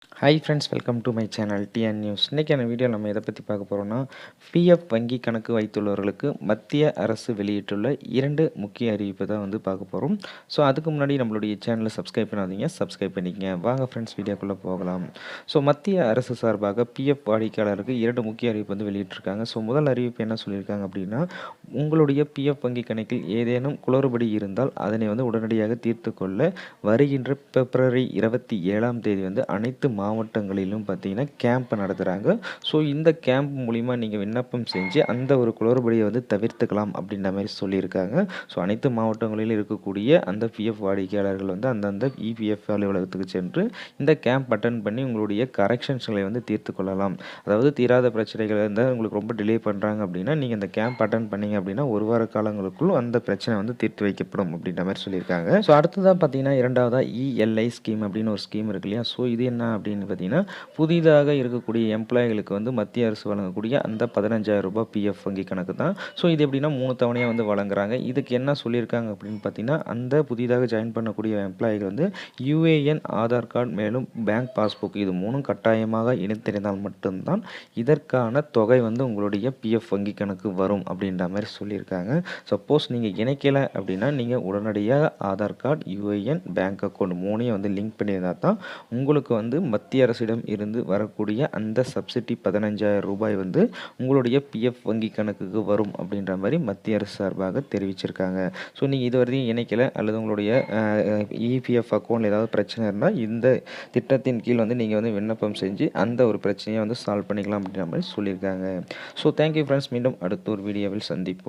Hi friends, welcome to my channel TN news. இன்றைக்கான video நம்ம எதை பற்றி பார்க்க போகிறோம்னா, பிஎஃப் வங்கி கணக்கு வைத்துள்ளவர்களுக்கு மத்திய அரசு வெளியிட்டுள்ள 2 முக்கிய அறிவிப்பை தான் வந்து பார்க்க போகிறோம். ஸோ அதுக்கு முன்னாடி நம்மளுடைய சேனலை சப்ஸ்கிரைப் பண்ணாதீங்க, சப்ஸ்கிரைப் பண்ணிக்கங்க. வாங்க ஃப்ரெண்ட்ஸ், வீடியோக்குள்ளே போகலாம். ஸோ மத்திய அரசு சார்பாக பிஎஃப் வாடிக்கையாளருக்கு 2 முக்கிய அறிவிப்பு வந்து வெளியிட்டிருக்காங்க. ஸோ முதல் அறிவிப்பு என்ன சொல்லியிருக்காங்க அப்படின்னா, உங்களுடைய பிஎஃப் வங்கி கணக்கில் ஏதேனும் குளறுபடி இருந்தால் அதனை வந்து உடனடியாக தீர்த்து கொள்ள வருகின்ற பிப்ரவரி 27ஆம் தேதி வந்து அனைத்து மாவட்டங்களிலும் பார்த்தீங்கன்னா கேம்ப் நடத்துகிறாங்க. ஸோ இந்த கேம்ப் மூலிமா நீங்கள் விண்ணப்பம் செஞ்சு அந்த ஒரு குளறுபடியை வந்து தவிர்த்துக்கலாம் அப்படின்ற மாதிரி சொல்லியிருக்காங்க. ஸோ அனைத்து மாவட்டங்களிலும் இருக்கக்கூடிய அந்த பிஎஃப் வாடிக்கையாளர்கள் வந்து அந்தந்த இபிஎஃப் அலுவலகத்துக்கு சென்று இந்த கேம்ப் அட்டன் பண்ணி உங்களுடைய கரெக்ஷன்ஸ்களை வந்து தீர்த்து கொள்ளலாம். அதாவது தீராத பிரச்சனைகள் இருந்தால் உங்களுக்கு ரொம்ப டிலே பண்ணுறாங்க அப்படின்னா நீங்கள் இந்த கேம்ப் அட்டன் பண்ணீங்க அப்படின்னா ஒரு வார காலங்களுக்குள் அந்த பிரச்சனை வந்து தீர்த்து வைக்கப்படும் அப்படின்ற மாதிரி சொல்லியிருக்காங்க. ஸோ அடுத்ததாக பார்த்தீங்கன்னா இரண்டாவதாக இஎல்ஐ ஸ்கீம் அப்படின்னு ஒரு ஸ்கீம் இருக்கு இல்லையா. ஸோ இது என்ன அப்படின்னு பார்த்தீங்கன்னா, புதிதாக இருக்கக்கூடிய எம்ப்ளாய்களுக்கு வந்து மத்திய அரசு வழங்கக்கூடிய அந்த 15,000 ரூபாய் பிஎஃப் வங்கி கணக்கு தான். ஸோ இது எப்படின்னா 3 தவணையாக வந்து வழங்குறாங்க. இதுக்கு என்ன சொல்லியிருக்காங்க அப்படின்னு பார்த்தீங்கன்னா, அந்த புதிதாக ஜாயின் பண்ணக்கூடிய எம்ப்ளாய்கள் வந்து யுஏஎன், ஆதார் கார்டு, மேலும் பேங்க் பாஸ்புக் இது 3ம் கட்டாயமாக இணைத்திருந்தால் மட்டும்தான் இதற்கான தொகை வந்து உங்களுடைய பிஎஃப் வங்கி கணக்கு வரும் அப்படின்ற மாதிரி சொல்லியிருக்காங்க. சப்போஸ் நீங்கள் இணைக்கலை அப்படின்னா நீங்கள் உடனடியாக Aadhaar card, UAN, bank account 3ஐயும் வந்து லிங்க் பண்ணியிருந்தால் தான் உங்களுக்கு வந்து மத்திய அரசிடம் இருந்து வரக்கூடிய அந்த சப்சிடி 15,000 ரூபாய் வந்து உங்களுடைய பிஎஃப் வங்கி கணக்குக்கு வரும் அப்படின்ற மாதிரி மத்திய அரசு சார்பாக தெரிவிச்சிருக்காங்க. ஸோ நீங்கள் இதுவரையும் இணைக்கலை அல்லது உங்களுடைய இபிஎஃப் அக்கௌண்ட் ஏதாவது பிரச்சனை இருந்தால் இந்த திட்டத்தின் கீழ் வந்து நீங்கள் வந்து விண்ணப்பம் செஞ்சு அந்த ஒரு பிரச்சனையை வந்து சால்வ் பண்ணிக்கலாம் அப்படின்ற மாதிரி சொல்லியிருக்காங்க. ஸோ தேங்க்யூ ஃப்ரெண்ட்ஸ், மீண்டும் அடுத்த ஒரு வீடியோவில் சந்திப்போம்.